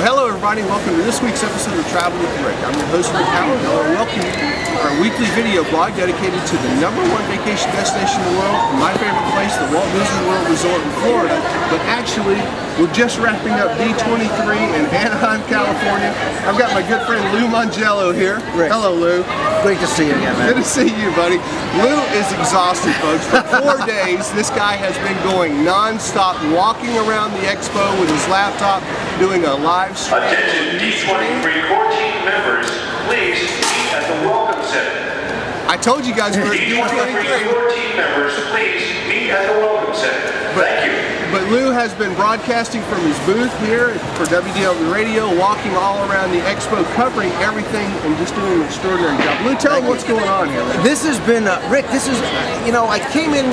Hello everybody, welcome to this week's episode of Travel with Rick. I'm your host Rick Howard, and I want to welcome you to our weekly video blog dedicated to the #1 vacation destination in the world, my favorite place, the Walt Disney World Resort in Florida. But actually, we're just wrapping up D23 in Anaheim, California. I've got my good friend Lou Mongello here. Rick. Hello Lou. Great to see you again, man. Good to see you, buddy. Lou is exhausted, folks. For 4 days, this guy has been going non-stop, walking around the Expo with his laptop, doing a live stream. Attention D23 core team members, please meet at the Welcome Center. I told you guys we're at D23 core team members, please meet at the Welcome Center. Thank you. But Lou has been broadcasting from his booth here for WDW Radio, walking all around the Expo, covering everything and just doing an extraordinary job. Lou, tell him what's going on here. This has been, Rick, this is, I came in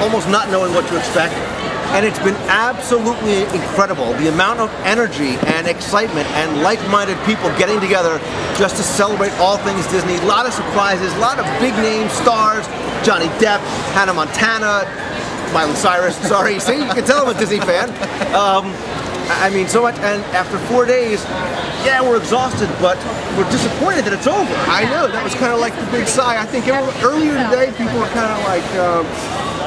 almost not knowing what to expect, and it's been absolutely incredible. The amount of energy and excitement and like-minded people getting together just to celebrate all things Disney. A lot of surprises, a lot of big name stars, Johnny Depp, Hannah Montana, Miley Cyrus, sorry, see, you can tell I'm a Disney fan. I mean, so much, and after 4 days, yeah, we're exhausted, but we're disappointed that it's over. I know, that was kind of like the big sigh. I think earlier today, people were kind of like,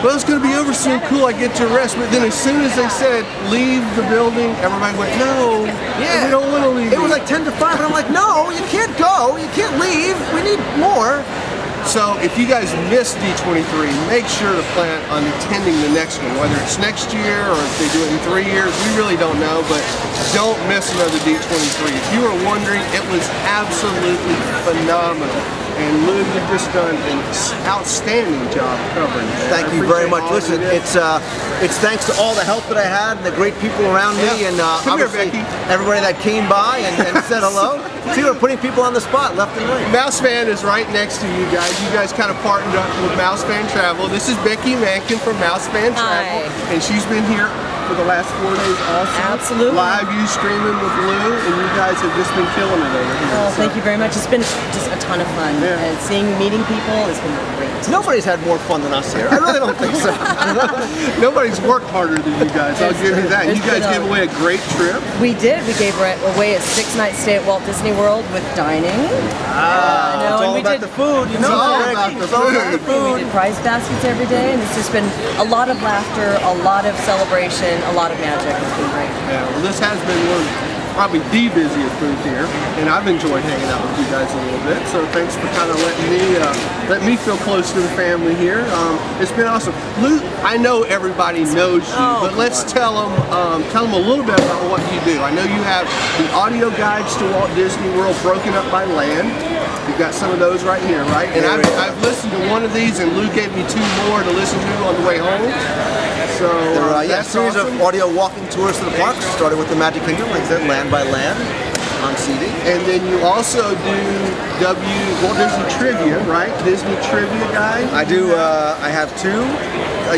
well, it's going to be over soon, cool, I get to rest. But then as soon as they said, leave the building, everybody went, no, yeah, we don't want to leave. It was like 10 to 5, and I'm like, no, you can't go, you can't leave, we need more. So if you guys missed D23, make sure to plan on attending the next one, whether it's next year or if they do it in 3 years, we really don't know, but don't miss another D23. If you were wondering, it was absolutely phenomenal. And Lou, you've just done an outstanding job covering it. Thank you very much. Listen, it's thanks to all the help that I had and the great people around me, and obviously everybody that came by and said hello. See, we're putting people on the spot left and right. Mouse Fan is right next to you guys. You guys kind of partnered up with Mouse Fan Travel. This is Becky Mankin from Mouse Fan Travel, and she's been here for the last 4 days also. Absolutely. Live you streaming with Lou, and you guys have just been killing it over here. Oh, thank you very much. It's been just a ton of fun. Yeah. And meeting people has been great. Nobody's had more fun than us here. I really don't think so. Nobody's worked harder than you guys, I'll give you that. You guys gave away a great trip. We did. We gave away a 6-night stay at Walt Disney World with dining. It's all about the food. It's all about the food. We did prize baskets every day, and it's just been a lot of laughter, a lot of celebration, a lot of magic. It's been great. Yeah, well, this has been probably the busiest booth here, and I've enjoyed hanging out with you guys a little bit. So thanks for kind of letting me feel close to the family here. It's been awesome. Lou, I know everybody knows you, but let's tell them a little bit about what you do. I know you have the audio guides to Walt Disney World broken up by land. You've got some of those right here, right? And I've listened to one of these, and Lou gave me 2 more to listen to on the way home. So yeah, a series of audio walking tours to the parks, starting with the Magic Kingdom, like I said, land by land on CD. And then you also do Walt Disney Trivia, right? Disney Trivia guy? I do, I have 2.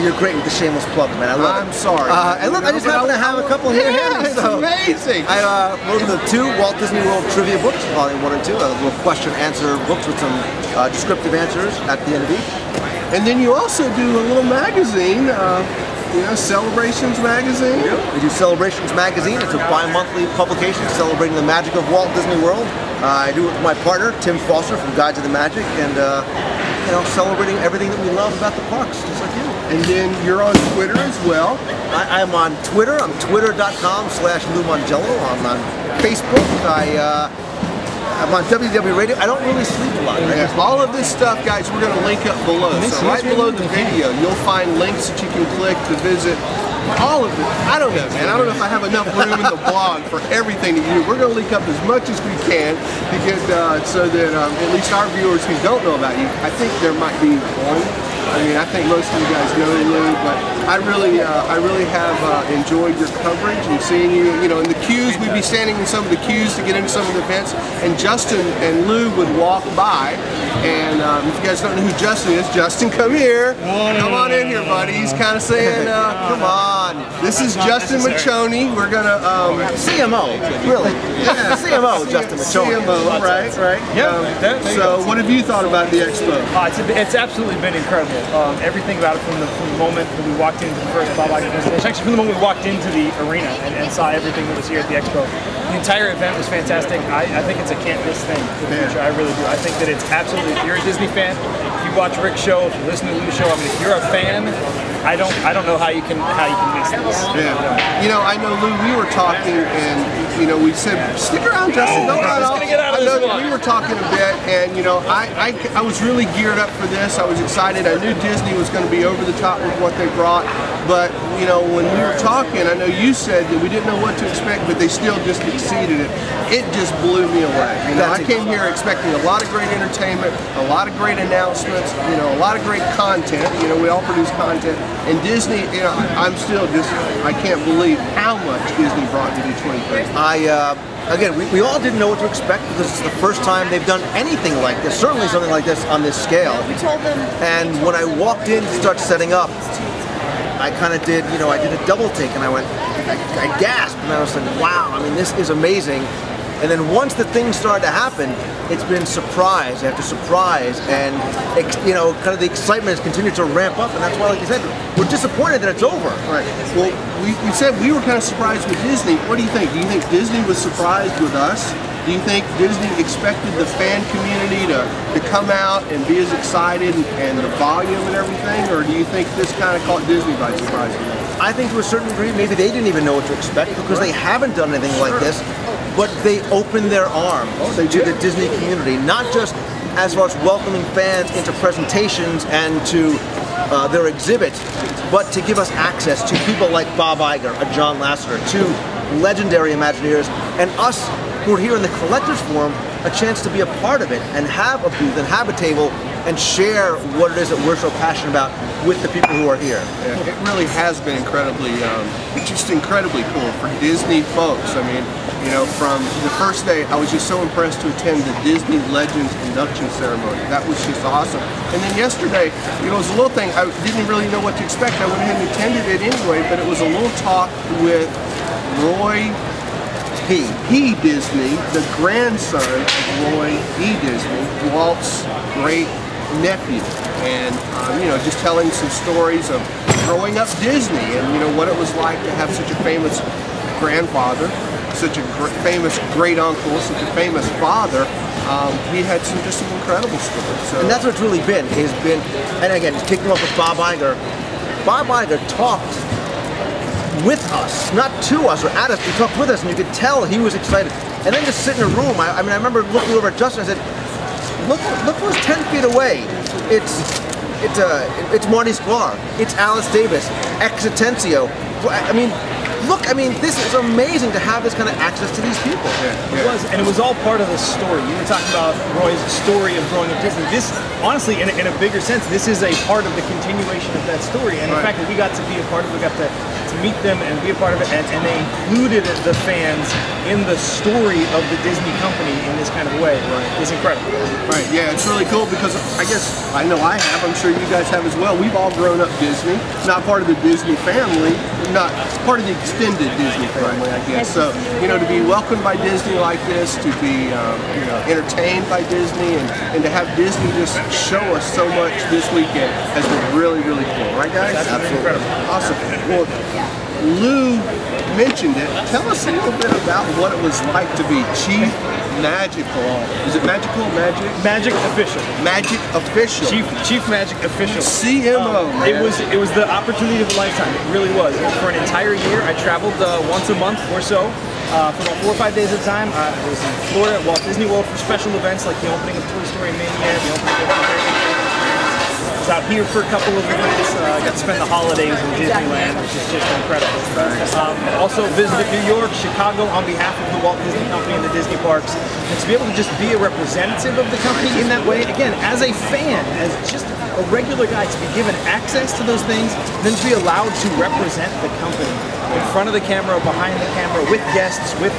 You're great with the shameless plug, man. I love it. I'm sorry. And look, I just happen to have a couple here handy. It's amazing. I wrote the 2 Walt Disney World Trivia books, volume 1 and 2, little question-answer books with some descriptive answers at the end of each. And then you also do a little magazine, Celebrations Magazine. We do Celebrations Magazine. It's a bi-monthly publication celebrating the magic of Walt Disney World. I do it with my partner, Tim Foster from Guides of the Magic, and celebrating everything that we love about the parks, just like you. And then you're on Twitter as well. I'm on Twitter. I'm twitter.com/Lou Mongello. I'm on Facebook. I'm on WDW Radio. I don't really sleep a lot. Right? Yeah. All of this stuff, guys, we're going to link up below. So right below the video, you'll find links that you can click to visit all of it. I don't know, man. I don't know if I have enough room in the blog for everything that you do. We're going to link up as much as we can because so that at least our viewers who don't know about you, I think there might be one. I mean, I think most of you guys know Lou, but I really have enjoyed your coverage and seeing you, in the queues. We'd be standing in some of the queues to get into some of the events, and Justin and Lou would walk by, and if you guys don't know who Justin is, Justin, come here. Come on in here, buddy. He's kind of saying, come on. This is Justin Machoni. We're going to... CMO, really. Yeah, CMO, Justin Machoni. CMO, right. Yeah. So what have you thought about the Expo? It's absolutely been incredible. Everything about it from the moment that we walked walked into the first Bob Iger presentation, actually from the moment we walked into the arena and saw everything that was here at the Expo. The entire event was fantastic. I think it's a can't miss thing for the future. I really do. I think that it's absolutely, if you're a Disney fan, if you watch Rick's show, if you listen to Lou's show, I mean, if you're a fan, I don't know how you can miss this. Yeah. You know, I know, Lou, we were talking and, you know, we said, stick around, Justin, don't run off. I know we were talking a bit, and, you know, I was really geared up for this. I was excited. I knew Disney was going to be over the top with what they brought, but, you know, when we were talking, I know you said that we didn't know what to expect, but they still just exceeded it. It just blew me away. You know, I came here expecting a lot of great entertainment, a lot of great announcements, you know, a lot of great content. You know, we all produce content. And Disney, you know, I'm still just, I can't believe how much Disney brought to D23. Again, we all didn't know what to expect because it's the first time they've done anything like this, certainly something like this on this scale. We told them. And when I walked in to start setting up, I kind of did, you know, I did a double take and I went, I gasped and I was like, wow, I mean, this is amazing. And then once the things started to happen, it's been surprise after surprise, and you know, kind of the excitement has continued to ramp up, and that's why, like you said, we're disappointed that it's over. Right. Well, we said we were kind of surprised with Disney. What do you think? Do you think Disney was surprised with us? Do you think Disney expected the fan community to come out and be as excited and the volume and everything, or do you think this kind of caught Disney by surprise? I think to a certain degree, maybe they didn't even know what to expect because they haven't done anything like this. But they opened their arms to the Disney community, not just as far as welcoming fans into presentations and to their exhibits, but to give us access to people like Bob Iger, a John Lasseter, to legendary Imagineers, and us who are here in the Collectors Forum, a chance to be a part of it and have a booth and have a table and share what it is that we're so passionate about with the people who are here. Yeah, it really has been incredibly, just incredibly cool for Disney folks. I mean, you know, from the first day, I was just so impressed to attend the Disney Legends induction ceremony. That was just awesome. And then yesterday, you know, it was a little thing, I didn't really know what to expect. I went ahead and attended it anyway, but it was a little talk with Roy E. Disney, the grandson of Roy E. Disney, Walt's great nephew, and you know, just telling some stories of growing up Disney and, you know, what it was like to have such a famous grandfather, such a famous great uncle, such a famous father. He had just some incredible stories. So. And that's what it's really been. And again, kicking off with Bob Iger. Bob Iger talked with us, not to us or at us, he talked with us, and you could tell he was excited. And then just sit in a room, I mean, I remember looking over at Justin and I said, look who's 10 feet away. It's Marty Sklar, it's Alice Davis, Exitencio. I mean, look, I mean, this is amazing to have this kind of access to these people. It was, and it was all part of the story. You were talking about Roy's story of growing up Disney. This, honestly, in a bigger sense, this is a part of the continuation of that story. And the fact that we got to be a part of it, we got to meet them and be a part of it, and they included the fans in the story of the Disney company in this kind of way is incredible. Right, yeah, it's really cool because I guess, I know I have, I'm sure you guys have as well. We've all grown up Disney, not part of the Disney family, not part of the extended Disney family, I guess. So, you know, to be welcomed by Disney like this, to be you know, entertained by Disney, and to have Disney just show us so much this weekend has been really, really cool. Right, guys? That's incredible. Awesome. Well, Lou mentioned it. Tell us a little bit about what it was like to be Chief Magical. Is it Magical? Magic Official. Magic Official. Chief Magic Official. CMO. It was the opportunity of a lifetime. It really was. For an entire year, I traveled once a month or so. For about 4 or 5 days at a time. I was in Florida at Walt Disney World for special events like the opening of Toy Story Mania, the opening of I was out here for a couple of events. I got to spend the holidays in Disneyland, which is just incredible. Also visited New York, Chicago on behalf of the Walt Disney Company and the Disney parks. And to be able to just be a representative of the company in that way, again, as a fan, as just a regular guy, to be given access to those things, then to be allowed to represent the company in front of the camera, behind the camera, with guests, with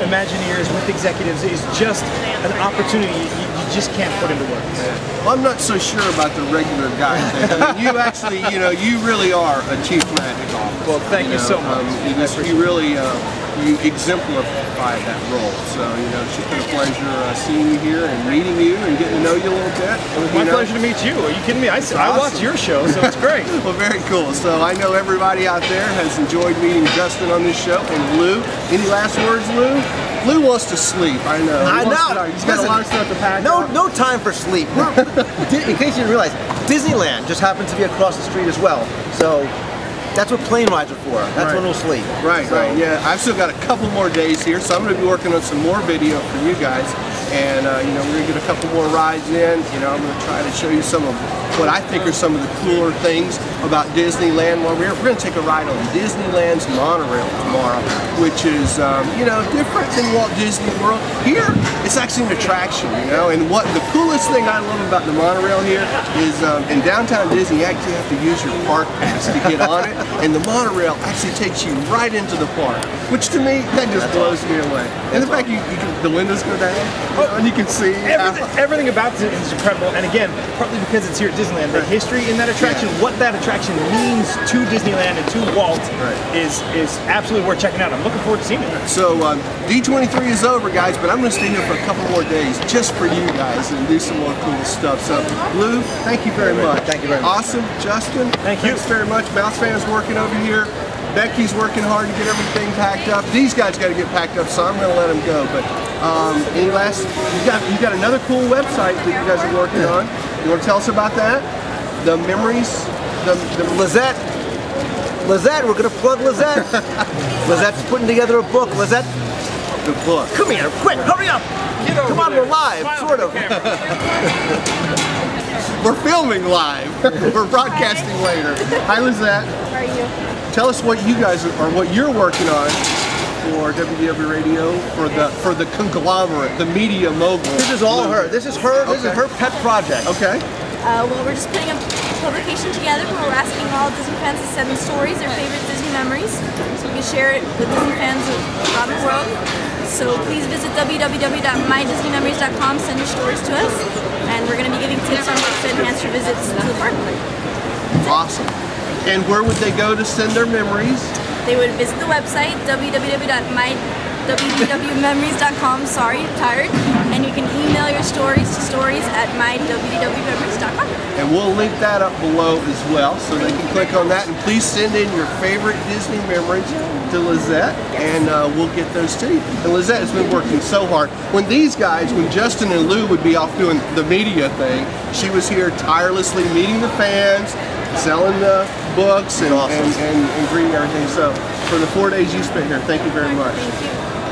Imagineers, with executives, is just an opportunity you just can't put into words. Well, I'm not so sure about the regular guy thing. I mean, you actually, you know, you really are a Chief Magic Officer. Well, thank you so much. You really, you exemplify that role. So, you know, it's just been a pleasure seeing you here and meeting you and getting to know you a little bit. My pleasure to meet you. Are you kidding me? I watch your show, so it's great. Well, very cool. So I know everybody out there has enjoyed meeting Justin on this show. And Lou, any last words, Lou? Lou wants to sleep, I know. He's got a lot of stuff to pack up. No time for sleep. In case you didn't realize, Disneyland just happens to be across the street as well. So that's what plane rides are for. That's when we'll sleep. Right, yeah. I've still got a couple more days here, so I'm going to be working on some more video for you guys. And, you know, we're going to get a couple more rides in. You know, I'm going to try to show you some of what I think are some of the cooler things about Disneyland while we're here. We're going to take a ride on Disneyland's monorail tomorrow, which is, you know, different than Walt Disney World. Here, it's actually an attraction, you know, and what the coolest thing I love about the monorail here is in downtown Disney, you actually have to use your park pass to get on it, and the monorail actually takes you right into the park, which to me, that just blows me away. And the fact the windows go down, and you can see everything about it is incredible. And again, partly because it's here at Disneyland, the history in that attraction, what that attraction means to Disneyland and to Walt is absolutely worth checking out. I'm looking forward to seeing it. So D23 is over, guys, but I'm going to stay here for a couple more days just for you guys and do some more cool stuff. So Lou, thank you very much. Thank you very much. Awesome. Justin, thank you. Thanks very much. Mouse Fan's working over here. Becky's working hard to get everything packed up. These guys got to get packed up, so I'm going to let them go. But any last? You got another cool website that you guys are working on. You want to tell us about that? The memories. The Lizette, we're going to plug Lizette. Lizette's putting together a book. Lizette, the book. Come here, quick, hurry up. Come on, we're live, sort of. We're filming live. We're broadcasting later. Hi, Lizette. How are you? Tell us what you guys are, what you're working on for WDW Radio, for the conglomerate, the media mogul. This is all her. This is her. This is her pet project. Okay. Well, we're just putting a publication together where we're asking all Disney fans to send in stories, their favorite Disney memories, so we can share it with Disney fans around the world. So please visit www.mydisneymemories.com, send your stories to us, and we're going to be giving tips on ways to enhance your visits to the park. Awesome. And where would they go to send their memories? They would visit the website, www.mydwdwmemories.com, sorry, tired, and you can email your stories to stories@mydwdwmemories.com. And we'll link that up below as well, so they can click on that. And please send in your favorite Disney memories to Lizette, and we'll get those to you. And Lizette has been working so hard. When these guys, when Justin and Lou would be off doing the media thing, she was here tirelessly meeting the fans, selling the books, and greeting everything. So for the 4 days you spent here, thank you very much. Thank you.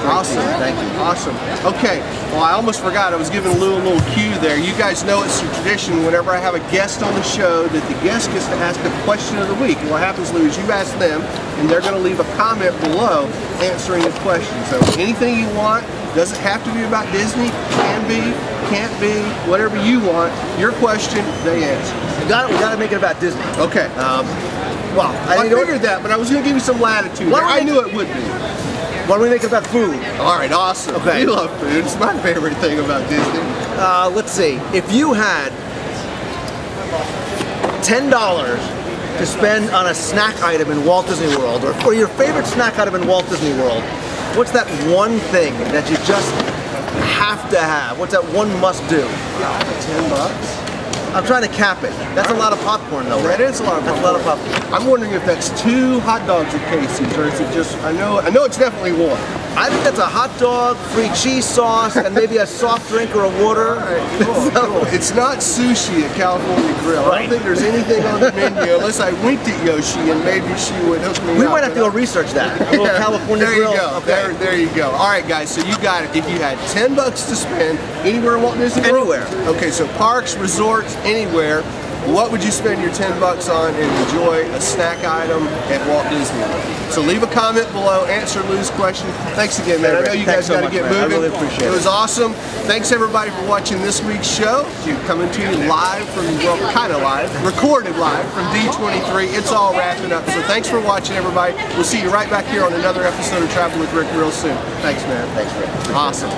Awesome. Thank you. Awesome. Okay. Well, I almost forgot. I was giving Lou a little cue there. You guys know it's a tradition whenever I have a guest on the show that the guest gets to ask a question of the week. And what happens, Lou, is you ask them, and they're going to leave a comment below answering the question. So anything you want, doesn't have to be about Disney, can be, can't be, whatever you want. Your question, they answer. We got to make it about Disney. Okay. Well, I figured that, but I was going to give you some latitude there. I knew it would be. Why don't we make it about food? All right, awesome. Okay. We love food. It's my favorite thing about Disney. Let's see. If you had $10 to spend on a snack item in Walt Disney World, or your favorite snack item in Walt Disney World, what's that one thing that you just have to have? What's that one must do? $10? I'm trying to cap it. That's a lot of popcorn, though. That is a lot of popcorn. That's a lot of popcorn. I'm wondering if that's 2 hot dogs at Casey's, or is it just? I know it's definitely 1. I think that's a hot dog, free cheese sauce, and maybe a soft drink or a water. Cool. It's not sushi at California Grill. I don't think there's anything on the menu unless I winked at Yoshi and maybe she would hook me up. We might have to go research that. A little California Grill. There you go. Okay. There you go. All right, guys. So you got it. If you had $10 to spend anywhere in Walt Disney World? Anywhere. Okay. So parks, resorts, anywhere. What would you spend your $10 on and enjoy a snack item at Walt Disney World? So leave a comment below, answer Lou's question. Thanks again, man. I know you guys got to get moving. I really appreciate it. It was awesome. Thanks everybody for watching this week's show. Coming to you live from, well, kind of live, recorded live from D23. It's all wrapping up. So thanks for watching, everybody. We'll see you right back here on another episode of Travel with Rick real soon. Thanks, man. Thanks, Rick. Awesome.